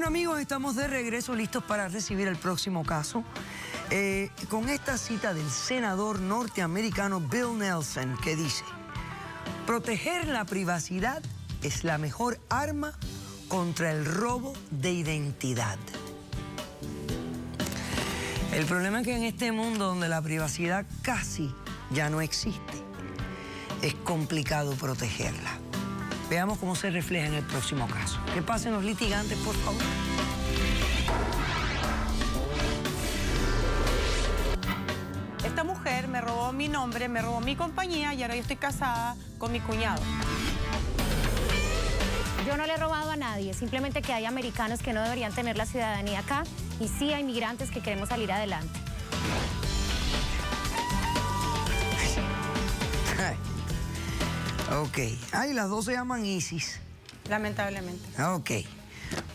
Bueno, amigos, estamos de regreso listos para recibir el próximo caso. Con esta cita del senador norteamericano Bill Nelson, que dice: proteger la privacidad es la mejor arma contra el robo de identidad. El problema es que en este mundo donde la privacidad casi ya no existe, es complicado protegerla. Veamos cómo se refleja en el próximo caso. Que pasen los litigantes, por favor. Esta mujer me robó mi nombre, me robó mi compañía y ahora yo estoy casada con mi cuñado. Yo no le he robado a nadie, simplemente que hay americanos que no deberían tener la ciudadanía acá y sí hay migrantes que queremos salir adelante. Ok. Ay, las dos se llaman Isis. Lamentablemente. Ok.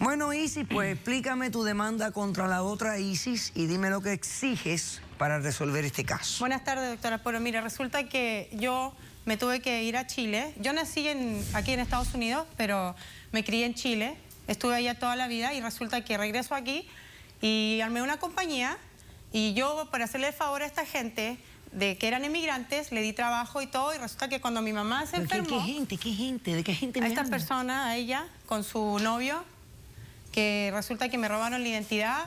Bueno, Isis, pues explícame tu demanda contra la otra Isis y dime lo que exiges para resolver este caso. Buenas tardes, doctora. Pero mira, resulta que yo me tuve que ir a Chile. Yo nací aquí en Estados Unidos, pero me crié en Chile. Estuve allá toda la vida y resulta que regreso aquí y armé una compañía y yo, para hacerle el favor a esta gente de que eran inmigrantes, le di trabajo y todo, y resulta que cuando mi mamá se enfermó... ¿Qué gente? ¿De qué gente me a esta hablas? persona, a ella, con su novio, que resulta que me robaron la identidad.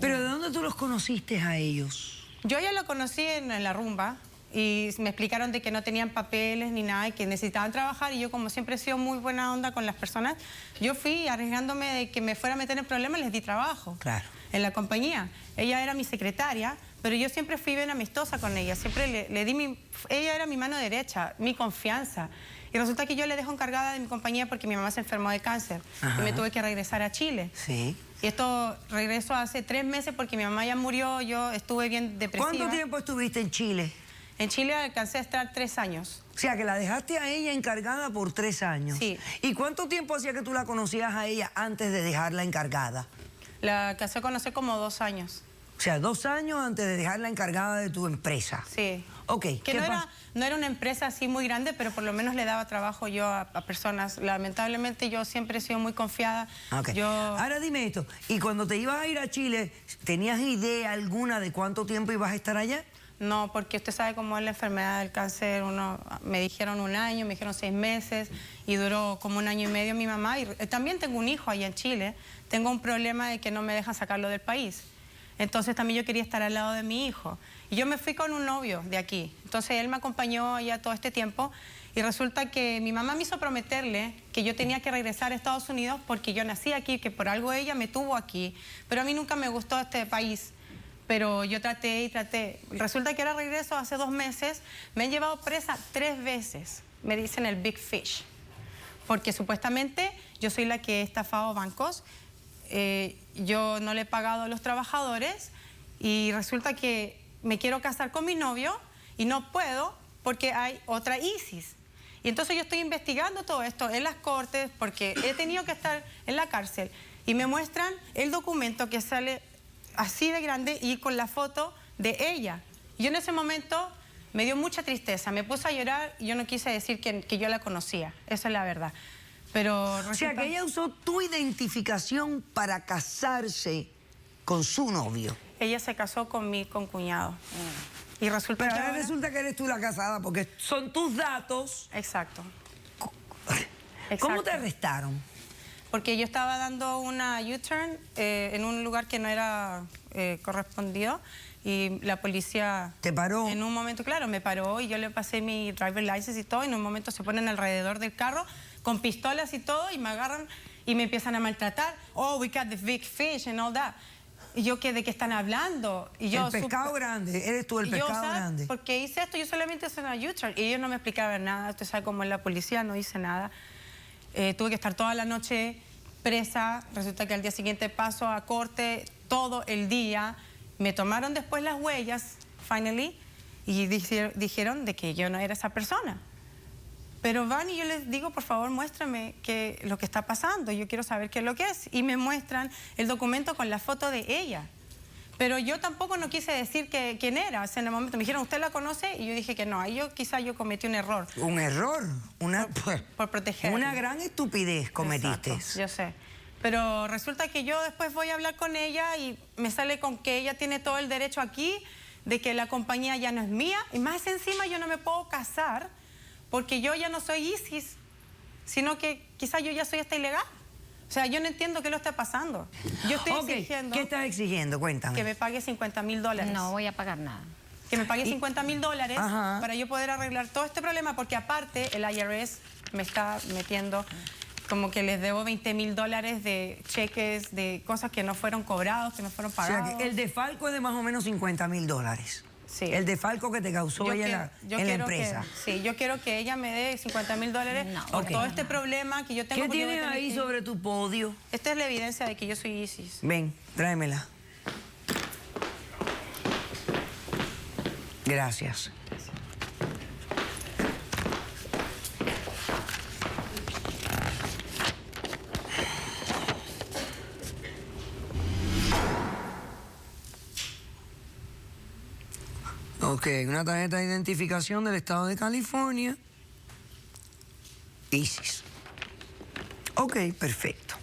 ¿Pero de dónde tú los conociste a ellos? Yo ya lo conocí en la rumba y me explicaron de que no tenían papeles ni nada y que necesitaban trabajar, y yo, como siempre he sido muy buena onda con las personas, yo fui arriesgándome de que me fuera a meter en problemas, les di trabajo. Claro. En la compañía. Ella era mi secretaria, pero yo siempre fui bien amistosa con ella, siempre le di ella era mi mano derecha, mi confianza. Y resulta que yo le dejo encargada de mi compañía porque mi mamá se enfermó de cáncer. Ajá. Y me tuve que regresar a Chile. Sí. Y esto regreso hace 3 meses porque mi mamá ya murió, yo estuve bien depresiva. ¿Cuánto tiempo estuviste en Chile? En Chile alcancé a estar 3 años. O sea, que la dejaste a ella encargada por 3 años. Sí. ¿Y cuánto tiempo hacía que tú la conocías a ella antes de dejarla encargada? La alcancé a conocer como 2 años. O sea, 2 años antes de dejarla encargada de tu empresa. Sí. Ok. Que no era una empresa así muy grande, pero por lo menos le daba trabajo yo a personas. Lamentablemente yo siempre he sido muy confiada. Okay. Ahora dime esto, ¿y cuando te ibas a ir a Chile, tenías idea alguna de cuánto tiempo ibas a estar allá? No, porque usted sabe cómo es la enfermedad del cáncer. Me dijeron 1 año, me dijeron 6 meses y duró como 1 año y medio mi mamá. Y también tengo un hijo allá en Chile. Tengo un problema de que no me dejan sacarlo del país. Entonces también yo quería estar al lado de mi hijo. Y yo me fui con un novio de aquí. Entonces él me acompañó allá todo este tiempo. Y resulta que mi mamá me hizo prometerle que yo tenía que regresar a Estados Unidos porque yo nací aquí, que por algo ella me tuvo aquí. Pero a mí nunca me gustó este país. Pero yo traté y traté. Resulta que ahora regreso hace 2 meses. Me han llevado presa 3 veces. Me dicen el Big Fish. Porque supuestamente yo soy la que he estafado bancos. Yo no le he pagado a los trabajadores y resulta que me quiero casar con mi novio y no puedo porque hay otra Isis. Y entonces yo estoy investigando todo esto en las cortes porque he tenido que estar en la cárcel y me muestran el documento que sale así de grande y con la foto de ella. Y yo en ese momento me dio mucha tristeza, me puse a llorar y yo no quise decir que yo la conocía, esa es la verdad. Pero resulta... O sea, que ella usó tu identificación para casarse con su novio. Ella se casó con mi concuñado. Y resulta Pero que ahora resulta que eres tú la casada porque son tus datos. Exacto. ¿Cómo te arrestaron? Porque yo estaba dando una U-turn en un lugar que no era correspondido y la policía... ¿Te paró? En un momento, claro, me paró y yo le pasé mi driver license y todo, y en un momento se ponen alrededor del carro con pistolas y todo y me agarran y me empiezan a maltratar. Oh, we got the big fish and all that. Y yo, ¿de qué están hablando? Y yo, el pescado grande, eres tú el pescado grande. Porque hice esto, yo solamente hice una U-turn y ellos no me explicaban nada. Usted sabe cómo es la policía, no hice nada. Tuve que estar toda la noche presa. Resulta que al día siguiente paso a corte todo el día. Me tomaron después las huellas, finally, y dijeron de que yo no era esa persona. Pero van y yo les digo, por favor, muéstrame lo que está pasando. Yo quiero saber qué es lo que es. Y me muestran el documento con la foto de ella. Pero yo tampoco no quise decir quién era. O sea, en el momento me dijeron, ¿usted la conoce? Y yo dije que no. Ahí quizá yo cometí un error. ¿Un error? Por protegerla. Una gran estupidez cometiste. Exacto, yo sé. Pero resulta que yo después voy a hablar con ella y me sale con que ella tiene todo el derecho aquí, de que la compañía ya no es mía. Y más encima yo no me puedo casar porque yo ya no soy Isis, sino que quizás yo ya soy hasta ilegal. O sea, yo no entiendo qué lo está pasando. Yo estoy exigiendo... ¿Qué estás exigiendo? Cuéntame. Que me pague $50.000. No voy a pagar nada. Que me pague $50.000 Ajá. para yo poder arreglar todo este problema, porque aparte el IRS me está metiendo como que les debo $20.000 de cheques, de cosas que no fueron cobrados, que no fueron O pagados. sea, que el defalco es de más o menos $50.000. Sí. El defalco que te causó ella en la empresa. Sí, yo quiero que ella me dé $50.000 No. por Ok. todo este problema que yo tengo. ¿Qué porque yo voy a tienes tener ahí que- sobre tu podio? Esta es la evidencia de que yo soy Isis. Ven, tráemela. Gracias. Ok, una tarjeta de identificación del estado de California. Isis. Ok, perfecto.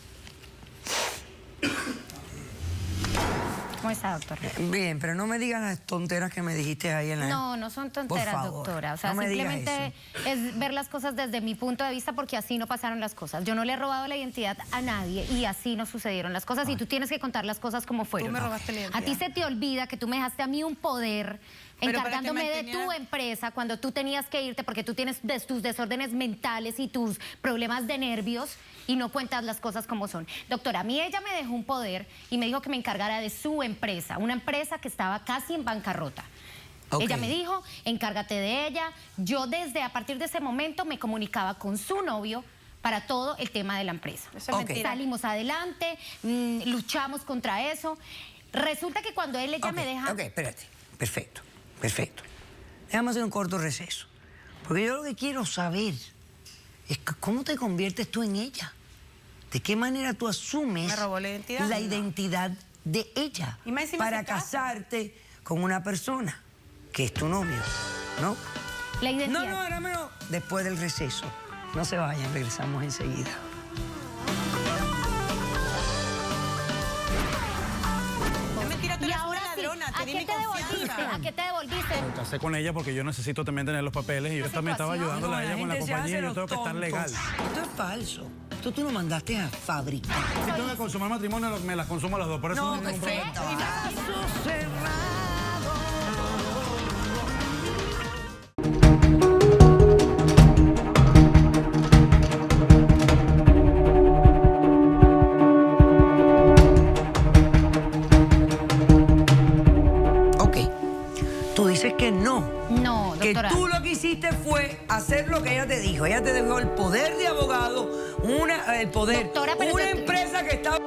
¿Cómo está, doctor? Bien, pero no me digas las tonteras que me dijiste ahí en la... No, no son tonteras, Por favor, doctora. O sea, no me digas simplemente es ver las cosas desde mi punto de vista porque así no pasaron las cosas. Yo no le he robado la identidad a nadie y así no sucedieron las cosas y tú tienes que contar las cosas como fueron. Tú me robaste la identidad. A ti se te olvida que tú me dejaste a mí un poder Pero para encargándome que de mantenía- tu empresa cuando tú tenías que irte porque tú tienes tus desórdenes mentales y tus problemas de nervios y no cuentas las cosas como son. Doctora, a mí ella me dejó un poder y me dijo que me encargara de su empresa, una empresa que estaba casi en bancarrota. Ok. Ella me dijo, encárgate de ella. Yo a partir de ese momento me comunicaba con su novio para todo el tema de la empresa. Eso es Ok. mentira. Salimos adelante, luchamos contra eso. Resulta que cuando ella me deja... Ok, espérate. Perfecto, perfecto. Déjame hacer un corto receso. Porque yo lo que quiero saber es cómo te conviertes tú en ella. ¿De qué manera tú asumes Me robó la identidad. la identidad de ella Y más encima para se casa. casarte con una persona que es tu novio, ¿no? La identidad. No, hágamelo después del receso. No se vayan, regresamos enseguida. Es mentira, tú Y eres ahora una sí, ladrona, ¿a te di qué mi te confianza. devolviste? ¿A qué te devolviste? Casé con ella porque yo necesito también tener los papeles y yo también estaba ayudándola a ella con la compañía y yo tengo que estar legal. Esto es falso. Esto tú lo mandaste a fabricar. Si tengo que consumar matrimonio, me las consumo las dos. Por eso no, hay ningún problema. Caso cerrado. Ok. Tú dices que no. No, Que doctora. tú lo que hiciste fue hacer lo que ella te dijo. Ella te dejó el poder de abogado, el poder, Doctora, pero una yo- empresa que estaba...